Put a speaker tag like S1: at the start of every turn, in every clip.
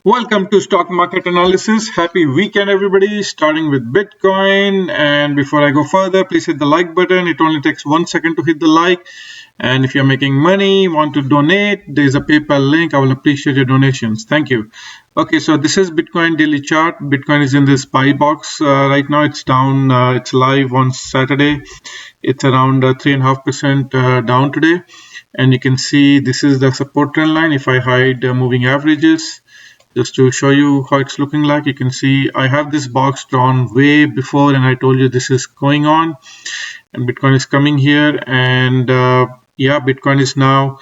S1: Welcome to Stock Market Analysis. Happy weekend, everybody. Starting with Bitcoin. And before I go further, please hit the like button. It only takes 1 second to hit the like. And if you're making money, want to donate, there's a PayPal link. I will appreciate your donations. Thank you. Okay, so this is Bitcoin daily chart. Bitcoin is in this buy box right now. It's down. It's live on Saturday. It's around 3.5% down today. And you can see this is the support trend line. If I hide moving averages, just to show you how it's looking like, you can see I have this box drawn way before, and I told you this is going on, and Bitcoin is coming here, and yeah, Bitcoin is now,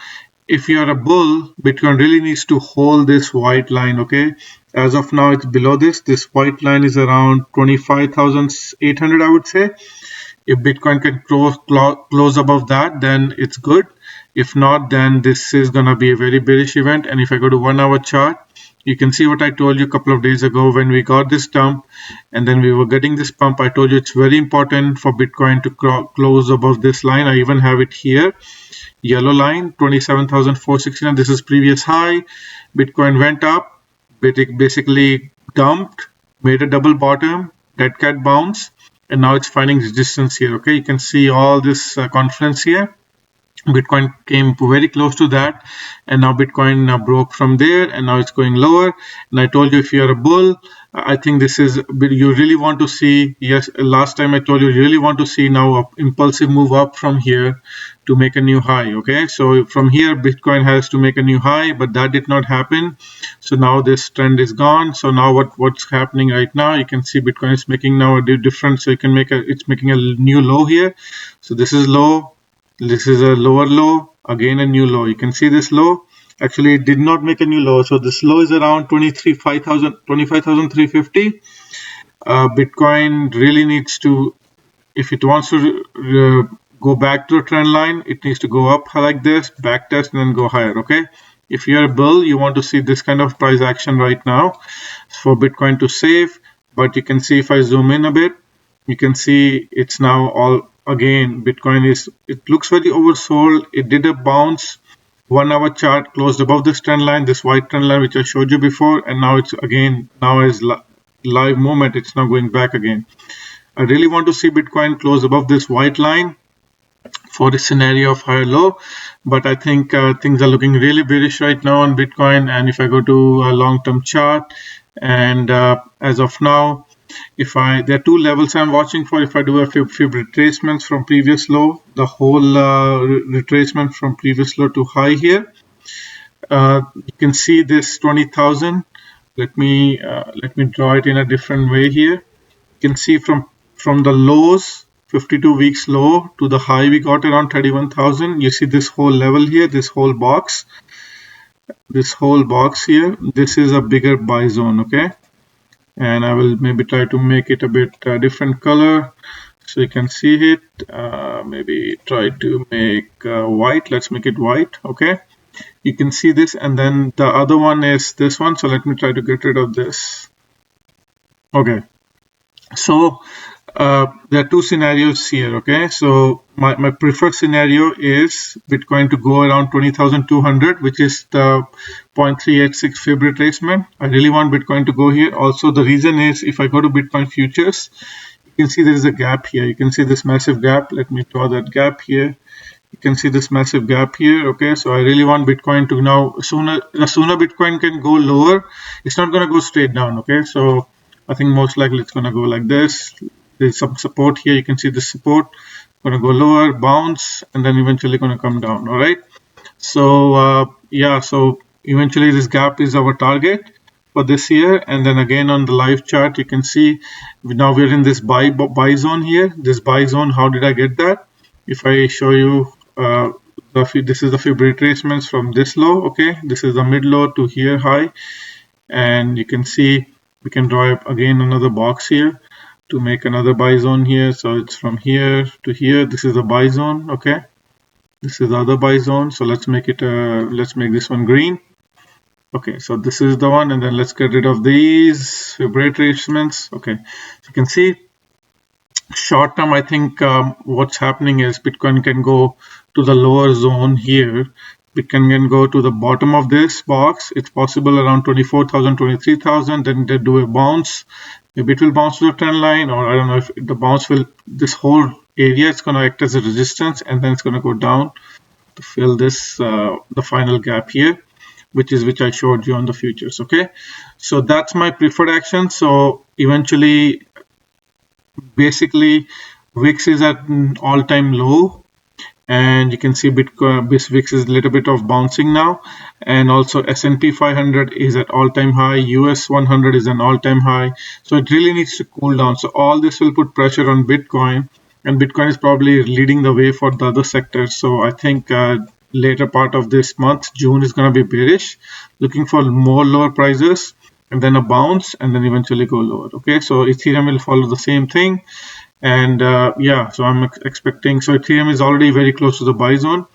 S1: if you're a bull, Bitcoin really needs to hold this white line. Okay, as of now it's below this white line is around 25,800, I would say. If Bitcoin can close above that, then it's good. If not, then this is gonna be a very bearish event. And if I go to 1 hour chart, you can see what I told you a couple of days ago when we got this dump and then we were getting this pump. I told you it's very important for Bitcoin to close above this line. I even have it here, yellow line, 27,469. This is previous high. Bitcoin went up, basically dumped, made a double bottom, dead cat bounce, and now it's finding resistance here. Okay, you can see all this confluence here. Bitcoin came very close to that, and now Bitcoin broke from there, and now it's going lower. And I told you, if you're a bull, I think this is, you really want to see, yes, last time I told you really want to see now an impulsive move up from here to make a new high. Okay, so from here Bitcoin has to make a new high, but that did not happen. So now this trend is gone. So now what's happening right now, you can see Bitcoin is making now a different, so you can make it's making a new low here. So this is low. This is a lower low, again a new low. You can see this low. Actually, it did not make a new low. So this low is around 25,350. Bitcoin really needs to, if it wants to go back to a trend line, it needs to go up like this, back test, and then go higher. Okay. If you're a bull, you want to see this kind of price action right now for Bitcoin to save. But you can see if I zoom in a bit, you can see it's now all. Again, Bitcoin is, it looks very oversold. It did a bounce, 1 hour chart closed above this trend line, this white trend line which I showed you before, and now it's again, now is live movement, it's now going back again. I really want to see Bitcoin close above this white line for the scenario of higher low, but I think things are looking really bearish right now on Bitcoin. And if I go to a long-term chart, and as of now, there are two levels I'm watching for. If I do a few retracements from previous low, the whole retracement from previous low to high here, you can see this 20,000. Let me draw it in a different way here. You can see from the lows, 52 weeks low, to the high we got around 31,000. You see this whole level here, this whole box here. This is a bigger buy zone. Okay. And I will maybe try to make it a bit different color so you can see it. Maybe try to make white. Let's make it white. Okay, you can see this, and then the other one is this one. So let me try to get rid of this. Okay, so there are two scenarios here. Okay, so my preferred scenario is Bitcoin to go around 20,200, which is the 0.386 fib retracement. I really want Bitcoin to go here. Also, the reason is, if I go to Bitcoin futures, you can see there is a gap here. You can see this massive gap. Let me draw that gap here. You can see this massive gap here. Okay, so I really want Bitcoin to now, the sooner Bitcoin can go lower, it's not going to go straight down. Okay, so I think most likely it's going to go like this. There's some support here. You can see the support going to go lower, bounce, and then eventually going to come down. All right. So yeah, so eventually this gap is our target for this year. And then again on the live chart, you can see now we're in this buy zone here. This buy zone. How did I get that? If I show you, this is the fib retracements from this low. Okay, this is the mid low to here high, and you can see we can draw up again another box here to make another buy zone here. So it's from here to here. This is a buy zone. Okay, this is the other buy zone. So let's make it let's make this one green. Okay, so this is the one, and then let's get rid of these fib retracements. Okay, so you can see short term, I think what's happening is Bitcoin can go to the lower zone here Bitcoin can go to the bottom of this box. It's possible around 24,000, 23,000. Then they do a bounce. Maybe it will bounce to the trend line, or I don't know if the bounce will, this whole area is going to act as a resistance, and then it's going to go down to fill this, the final gap here, which I showed you on the futures. Okay, so that's my preferred action. So eventually, basically, VIX is at an all-time low, and you can see Bitcoin VIX is a little bit of bouncing now, and also S&P 500 is at all-time high, US 100 is an all-time high. So it really needs to cool down. So all this will put pressure on Bitcoin, and Bitcoin is probably leading the way for the other sectors. So I think later part of this month, June, is going to be bearish, looking for more lower prices, and then a bounce, and then eventually go lower. Okay, so Ethereum will follow the same thing. And yeah, so I'm expecting, so Ethereum is already very close to the buy zone.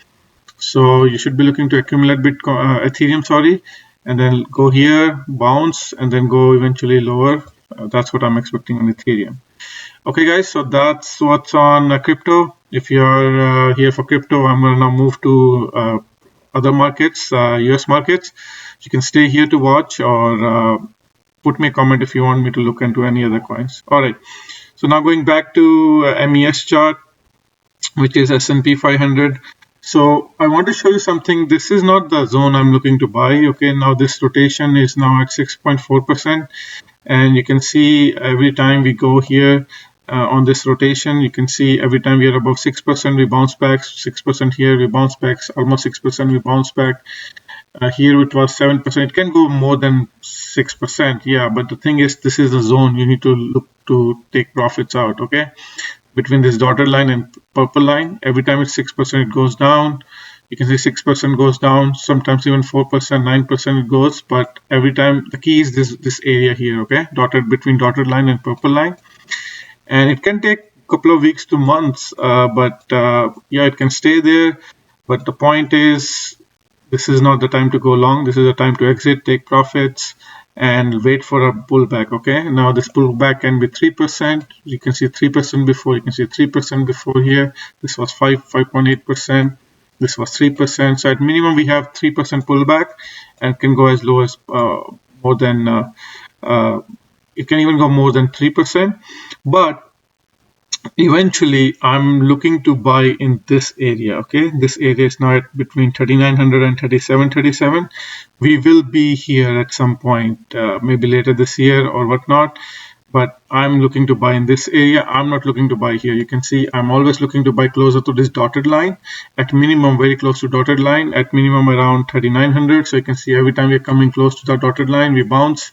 S1: So you should be looking to accumulate Bitcoin, Ethereum, sorry, and then go here, bounce, and then go eventually lower. That's what I'm expecting on Ethereum. Okay, guys, so that's what's on crypto. If you're here for crypto, I'm going to now move to other markets, US markets. You can stay here to watch, or put me a comment if you want me to look into any other coins. All right. So now going back to MES chart, which is S&P 500. So I want to show you something. This is not the zone I'm looking to buy. Okay, now this rotation is now at 6.4%. And you can see every time we go here on this rotation, you can see every time we are above 6%, we bounce back, 6% here, we bounce back, almost 6%, we bounce back. Here it was 7%. It can go more than 6%, yeah, but the thing is, this is the zone you need to look to take profits out. Okay, between this dotted line and purple line, every time it's 6%, it goes down. You can see 6% goes down, sometimes even 4%, 9% it goes, but every time the key is this area here. Okay, dotted, between dotted line and purple line, and it can take a couple of weeks to months, but yeah, it can stay there. But the point is, this is not the time to go long. This is the time to exit, take profits, and wait for a pullback. Okay, now this pullback can be 3%. You can see 3% before. You can see 3% before here. This was 5.8%. This was 3%. So at minimum, we have 3% pullback, and can go as low as more than. It can even go more than 3%. But eventually, I'm looking to buy in this area. Okay, this area is now at between 3,900 and 3,737. We will be here at some point, maybe later this year or whatnot. But I'm looking to buy in this area. I'm not looking to buy here. You can see I'm always looking to buy closer to this dotted line. At minimum, very close to dotted line. At minimum, around 3,900. So you can see every time we're coming close to the dotted line, we bounce.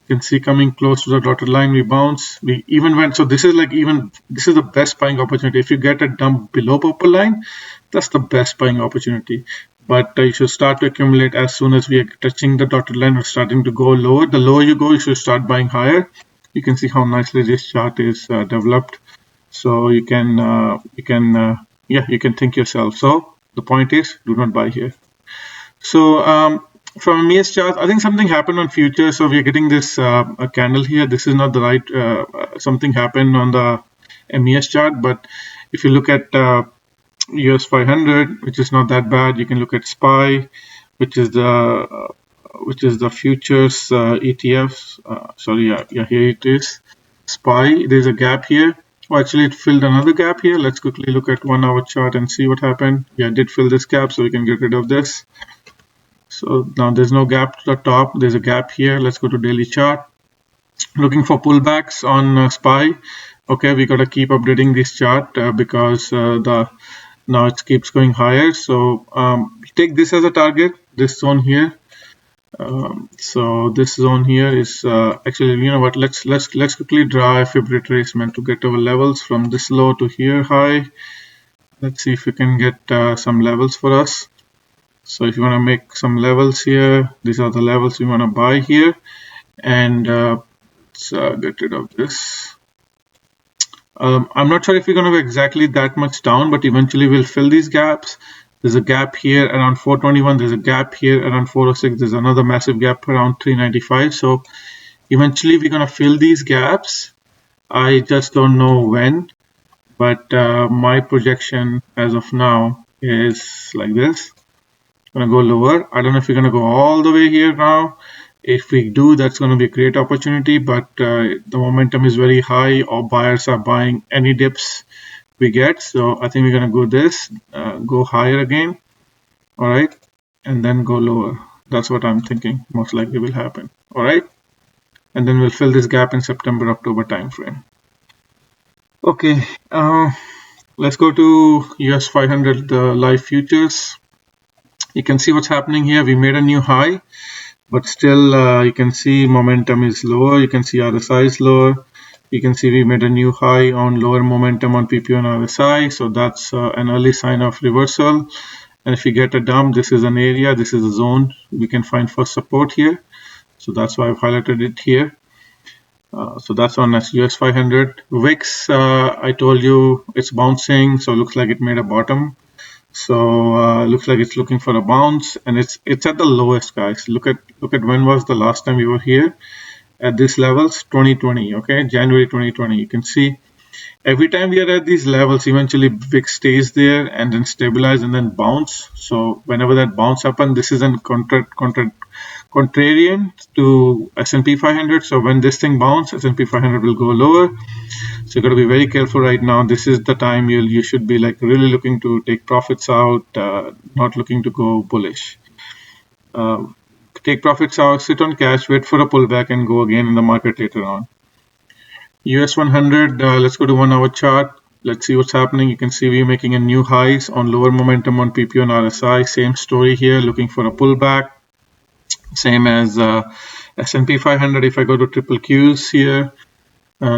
S1: You can see coming close to the dotted line, we bounce. We even went, so this is like, even this is the best buying opportunity. If you get a dump below purple line, that's the best buying opportunity. But you should start to accumulate as soon as we are touching the dotted line or starting to go lower. The lower you go, you should start buying higher. You can see how nicely this chart is developed. So you can think yourself. So the point is, do not buy here. So from MES chart, I think something happened on futures. So we're getting this a candle here. This is not the right, something happened on the MES chart. But if you look at US 500, which is not that bad, you can look at SPY, which is the futures ETFs. Sorry, yeah, here it is. SPY, there's a gap here. Oh, actually, it filled another gap here. Let's quickly look at 1 hour chart and see what happened. Yeah, it did fill this gap, so we can get rid of this. So now there's no gap to the top. There's a gap here. Let's go to daily chart. Looking for pullbacks on SPY. Okay, we got to keep updating this chart because now it keeps going higher. So take this as a target. This zone here. So this zone here is actually, you know what? Let's quickly draw a Fib retracement to get our levels from this low to here high. Let's see if we can get some levels for us. So if you want to make some levels here, these are the levels we want to buy here, and let's get rid of this. I'm not sure if we're going to go exactly that much down, but eventually we'll fill these gaps. There's a gap here around 421. There's a gap here around 406. There's another massive gap around 395. So eventually we're going to fill these gaps. I just don't know when, but my projection as of now is like this. Gonna go lower. I don't know if we're gonna go all the way here now. If we do, that's going to be a great opportunity, but the momentum is very high. All buyers are buying any dips we get. So I think we're going to go this, go higher again. All right. And then go lower. That's what I'm thinking most likely will happen. All right. And then we'll fill this gap in September, October timeframe. Okay. Let's go to US 500 live futures. You can see what's happening here. We made a new high. But still, you can see momentum is lower. You can see RSI is lower. You can see we made a new high on lower momentum on PPO and RSI. So that's an early sign of reversal. And if you get a dump, this is an area, this is a zone we can find for support here. So that's why I've highlighted it here. So that's on US 500. VIX, I told you it's bouncing. So it looks like it made a bottom. So looks like it's looking for a bounce, and it's at the lowest, guys. Look at when was the last time we were here at these levels? 2020. Okay, January 2020. You can see every time we are at these levels, eventually VIX stays there and then stabilize and then bounce. So whenever that bounce happens, this is a contrarian to S&P 500. So when this thing bounces, S&P 500 will go lower. So you got to be very careful right now. This is the time you should be like really looking to take profits out, not looking to go bullish. Take profits out, sit on cash, wait for a pullback, and go again in the market later on. US 100. Let's go to 1 hour chart. Let's see what's happening. You can see we're making a new highs on lower momentum on PPO and RSI. Same story here, looking for a pullback. Same as S&P 500. If I go to triple Qs here.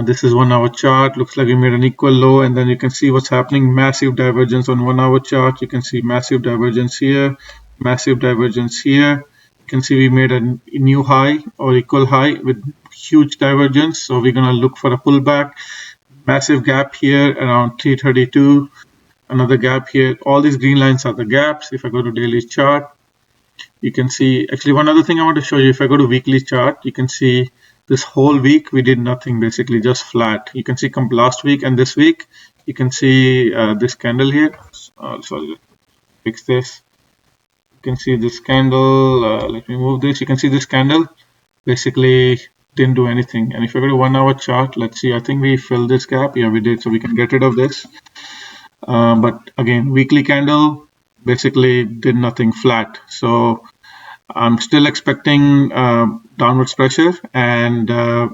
S1: This is 1 hour chart. Looks like we made an equal low, and then you can see what's happening. Massive divergence on 1 hour chart. You can see massive divergence here, massive divergence here. You can see we made a new high or equal high with huge divergence. So we're gonna look for a pullback. Massive gap here around 332. Another gap here. All these green lines are the gaps. If I go to daily chart, you can see actually one other thing I want to show you. If I go to weekly chart, you can see this whole week we did nothing, basically just flat. You can see come last week and this week, you can see this candle here. Sorry, fix this. You can see this candle. Let me move this. You can see this candle basically didn't do anything. And if I go to 1 hour chart, let's see. I think we filled this gap. Yeah, we did. So we can get rid of this. But again, weekly candle basically did nothing, flat. So I'm still expecting downwards pressure, and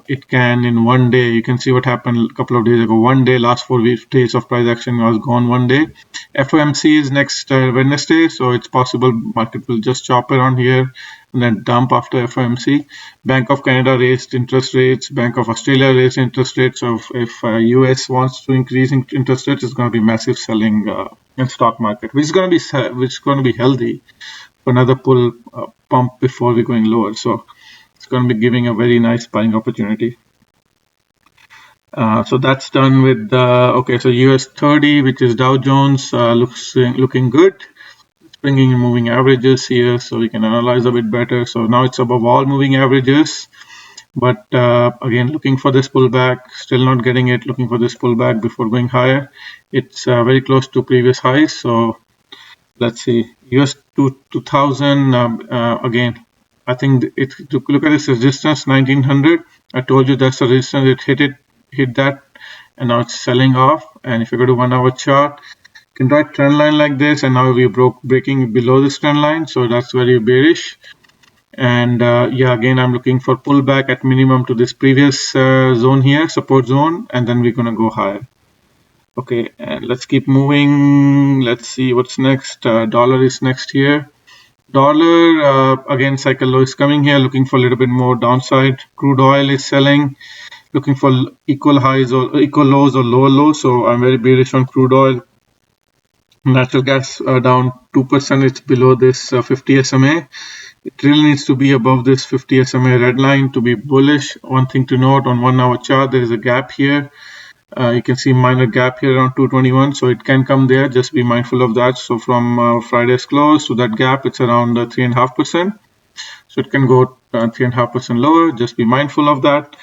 S1: it can in 1 day. You can see what happened a couple of days ago. 1 day, last 4 days of price action was gone 1 day. FOMC is next Wednesday, so it's possible market will just chop around here and then dump after FOMC. Bank of Canada raised interest rates. Bank of Australia raised interest rates. So if US wants to increase interest rates, it's going to be massive selling in stock market, which is going to be healthy. Another pull pump before we're going lower, so it's going to be giving a very nice buying opportunity. So that's done with okay. So US 30, which is Dow Jones, looking good. It's bringing in moving averages here, so we can analyze a bit better. So now it's above all moving averages, but again looking for this pullback, still not getting it. Looking for this pullback before going higher. It's very close to previous highs, so let's see. US 2000 again. I think to look at this resistance 1900. I told you that's the resistance. It hit that, and now it's selling off. And if you go to 1 hour chart, you can draw a trend line like this, and now we're breaking below this trend line, so that's very bearish. And yeah, again I'm looking for pullback at minimum to this previous zone here, support zone, and then we're gonna go higher. Okay, and let's keep moving. Let's see what's next. Dollar is next here. Dollar, again, cycle low is coming here, looking for a little bit more downside. Crude oil is selling, looking for equal highs or equal lows or lower lows. So I'm very bearish on crude oil. Natural gas down 2%. It's below this 50 SMA. It really needs to be above this 50 SMA red line to be bullish. One thing to note, on 1 hour chart, there is a gap here. You can see minor gap here around 221, so it can come there. Just be mindful of that. So from Friday's close to that gap, it's around 3.5%. So it can go 3.5% lower. Just be mindful of that.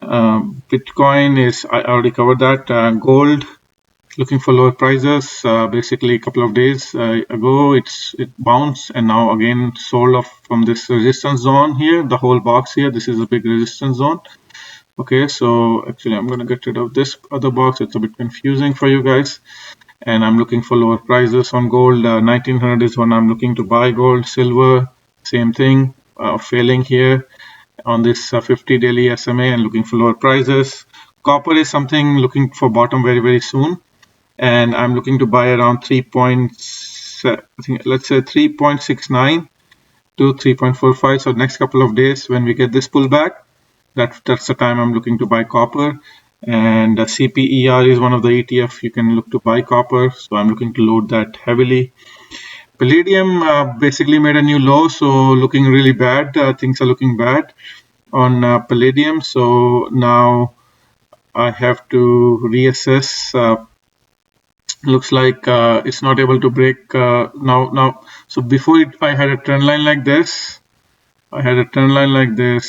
S1: Bitcoin is, I already covered that. Gold, looking for lower prices. Basically a couple of days ago it bounced and now again sold off from this resistance zone here, the whole box here. This is a big resistance zone. Okay, so actually I'm going to get rid of this other box. It's a bit confusing for you guys. And I'm looking for lower prices on gold. 1900 is when I'm looking to buy gold. Silver, same thing, failing here on this 50 daily SMA and looking for lower prices. Copper is something looking for bottom very soon, and I'm looking to buy around 3.69 to 3.45. So next couple of days when we get this pullback, that's the time I'm looking to buy copper. And CPER is one of the ETF you can look to buy copper, so I'm looking to load that heavily. Palladium basically made a new low, so looking really bad. Things are looking bad on Palladium, so now I have to reassess. Looks like it's not able to break now. So before I had a trend line like this.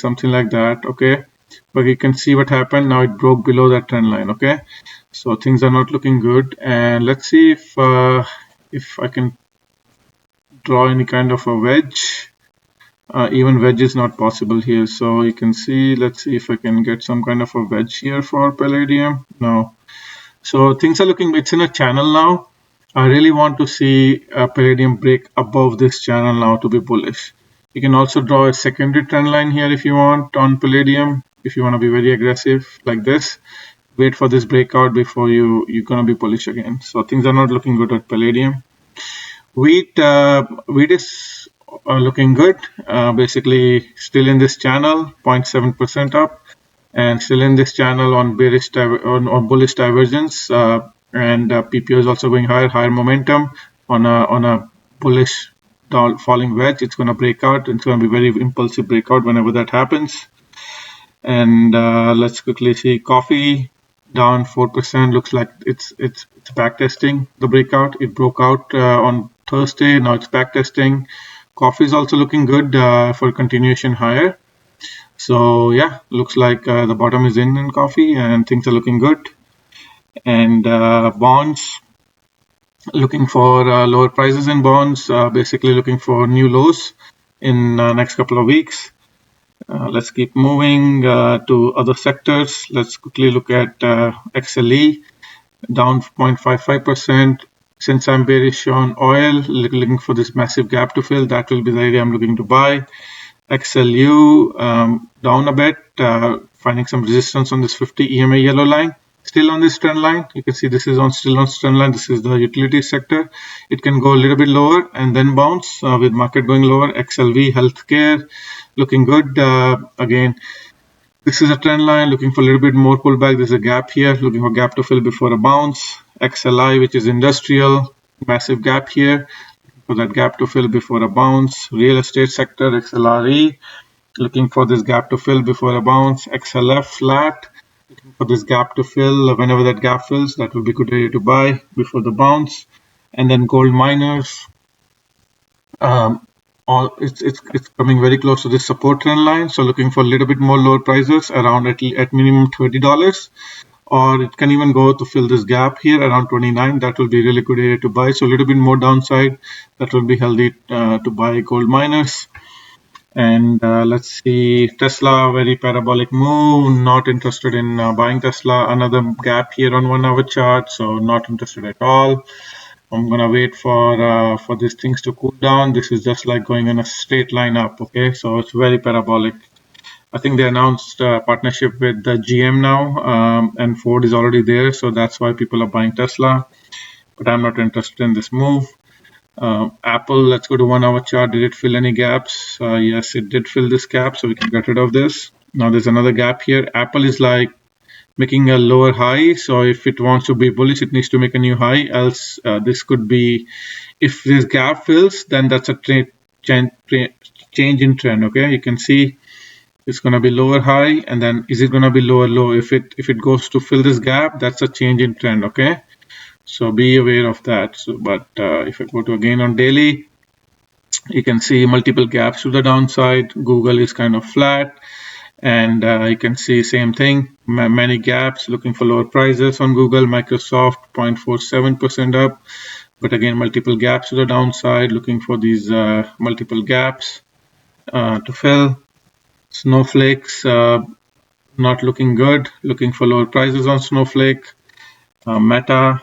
S1: Something like that, okay? But you can see what happened. Now it broke below that trend line, okay? So things are not looking good. And let's see if I can draw any kind of a wedge. Even wedge is not possible here. So you can see, let's see if I can get some kind of a wedge here for Palladium. No. So things are looking, it's in a channel now. I really want to see Palladium break above this channel now to be bullish. You can also draw a secondary trend line here if you want on Palladium. If you want to be very aggressive like this, wait for this breakout before you're going to be bullish again. So things are not looking good at Palladium. Wheat is looking good. Basically still in this channel, 0.7% up, and still in this channel on bearish on bullish divergence. And PPO is also going higher momentum on a bullish falling wedge. It's going to break out. It's going to be very impulsive breakout whenever that happens. And let's quickly see coffee down 4%. Looks like it's back testing the breakout. It broke out on Thursday. Now it's back testing. Coffee is also looking good for continuation higher. So yeah, looks like the bottom is in coffee and things are looking good. And bonds, looking for lower prices in bonds, basically looking for new lows in next couple of weeks. Let's keep moving to other sectors. Let's quickly look at XLE, down 0.55%. Since I'm bearish on oil, looking for this massive gap to fill, that will be the area I'm looking to buy. XLU down a bit, finding some resistance on this 50 EMA yellow line. Still on this trend line, you can see this is still on trend line. This is the utility sector. It can go a little bit lower and then bounce with market going lower. XLV healthcare looking good. Again, this is a trend line looking for a little bit more pullback. There's a gap here, looking for gap to fill before a bounce. XLI, which is industrial, massive gap here for that gap to fill before a bounce. Real estate sector, XLRE, looking for this gap to fill before a bounce. XLF flat, for this gap to fill. Whenever that gap fills, that will be a good area to buy before the bounce. And then gold miners, it's coming very close to this support trend line, so looking for a little bit more lower prices around at minimum $30, or it can even go to fill this gap here around 29. That will be a really good area to buy. So a little bit more downside, that will be healthy to buy gold miners. And let's see, Tesla, very parabolic move, not interested in buying Tesla. Another gap here on 1 hour chart, so not interested at all. I'm gonna wait for these things to cool down. This is just like going in a straight line up, okay? So it's very parabolic. I think they announced a partnership with the GM now, and Ford is already there, so that's why people are buying Tesla. But I'm not interested in this move. Apple, let's go to 1 hour chart. Did it fill any gaps? Yes, it did fill this gap, so we can get rid of this. Now there's another gap here. Apple is like making a lower high, so if it wants to be bullish, it needs to make a new high. Else this could be, if this gap fills, then that's a change in trend. Okay, you can see it's going to be lower high, and then is it going to be lower low? If it goes to fill this gap, that's a change in trend. Okay, so be aware of that. So, but if I go to again on daily, you can see multiple gaps to the downside. Google is kind of flat. And you can see same thing, many gaps, looking for lower prices on Google. Microsoft 0.47% up, but again multiple gaps to the downside, looking for these multiple gaps to fill. Snowflake's not looking good, looking for lower prices on Snowflake. Meta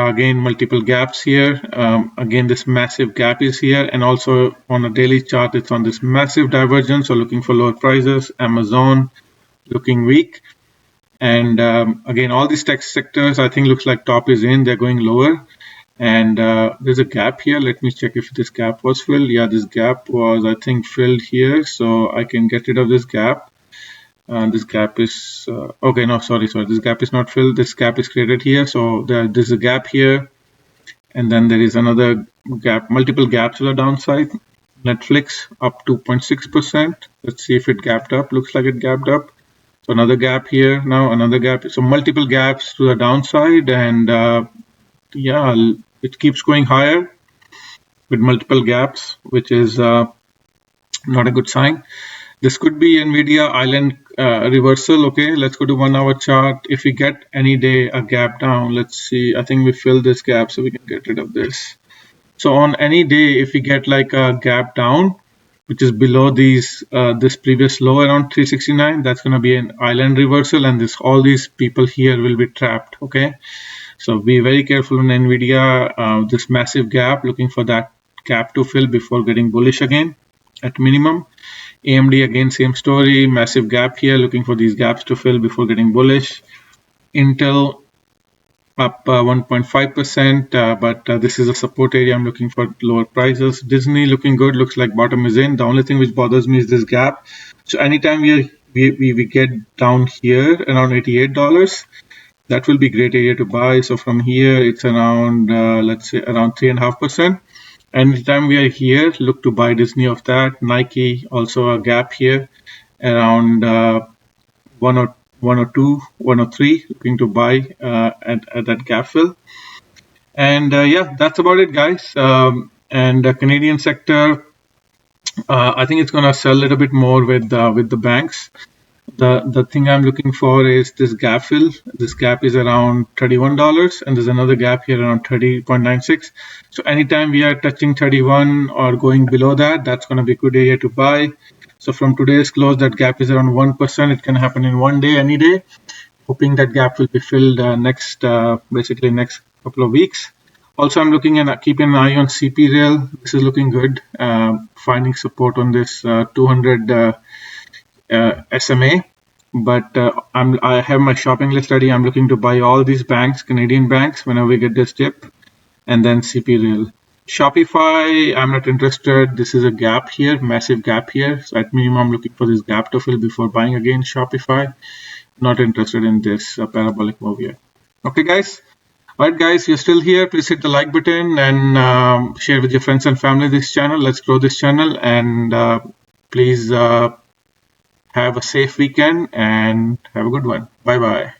S1: again multiple gaps here. Again this massive gap is here, and also on a daily chart it's on this massive divergence, so looking for lower prices. Amazon looking weak, and again all these tech sectors I think looks like top is in, they're going lower. And there's a gap here. Let me check if this gap was filled. Yeah, this gap was I think filled here, so I can get rid of this gap. This gap is okay, no, sorry, this gap is not filled. This gap is created here, so there's a gap here, and then there is another gap, multiple gaps to the downside. Netflix up 2.6%. Let's see if it gapped up. Looks like it gapped up. So another gap here, now another gap. So multiple gaps to the downside, and yeah, it keeps going higher with multiple gaps, which is not a good sign. This could be NVDA island reversal. Okay, let's go to 1 hour chart. If we get any day a gap down, let's see, I think we fill this gap so we can get rid of this. So on any day, if we get like a gap down, which is below these this previous low around 369, that's going to be an island reversal, and all these people here will be trapped. Okay, so be very careful on NVIDIA. This massive gap, looking for that gap to fill before getting bullish again at minimum. AMD again same story, massive gap here, looking for these gaps to fill before getting bullish. Intel up 1.5%, but this is a support area. I'm looking for lower prices. Disney looking good, looks like bottom is in. The only thing which bothers me is this gap. So anytime we get down here around $88, that will be great area to buy. So from here it's around let's say around 3.5%. Anytime we are here, look to buy Disney of that. Nike also a gap here around 102, 103, looking to buy at that gap fill. And yeah, that's about it, guys. And the Canadian sector, I think it's going to sell a little bit more with the banks. The thing I'm looking for is this gap fill. This gap is around $31, and there's another gap here around 30.96. So anytime we are touching 31 or going below that, that's going to be a good area to buy. So from today's close, that gap is around 1%. It can happen in one day, any day. Hoping that gap will be filled basically next couple of weeks. Also, I'm looking and keeping an eye on CP Rail. This is looking good. Finding support on this 200 SMA. But I have my shopping list ready. I'm looking to buy all these banks, Canadian banks, whenever we get this dip, and then CP Rail. Shopify, I'm not interested. This is a gap here, massive gap here. So at minimum, I'm looking for this gap to fill before buying again Shopify. Not interested in this parabolic move here. Okay, guys. All right, guys, you're still here. Please hit the like button and share with your friends and family this channel. Let's grow this channel, and please have a safe weekend and have a good one. Bye-bye.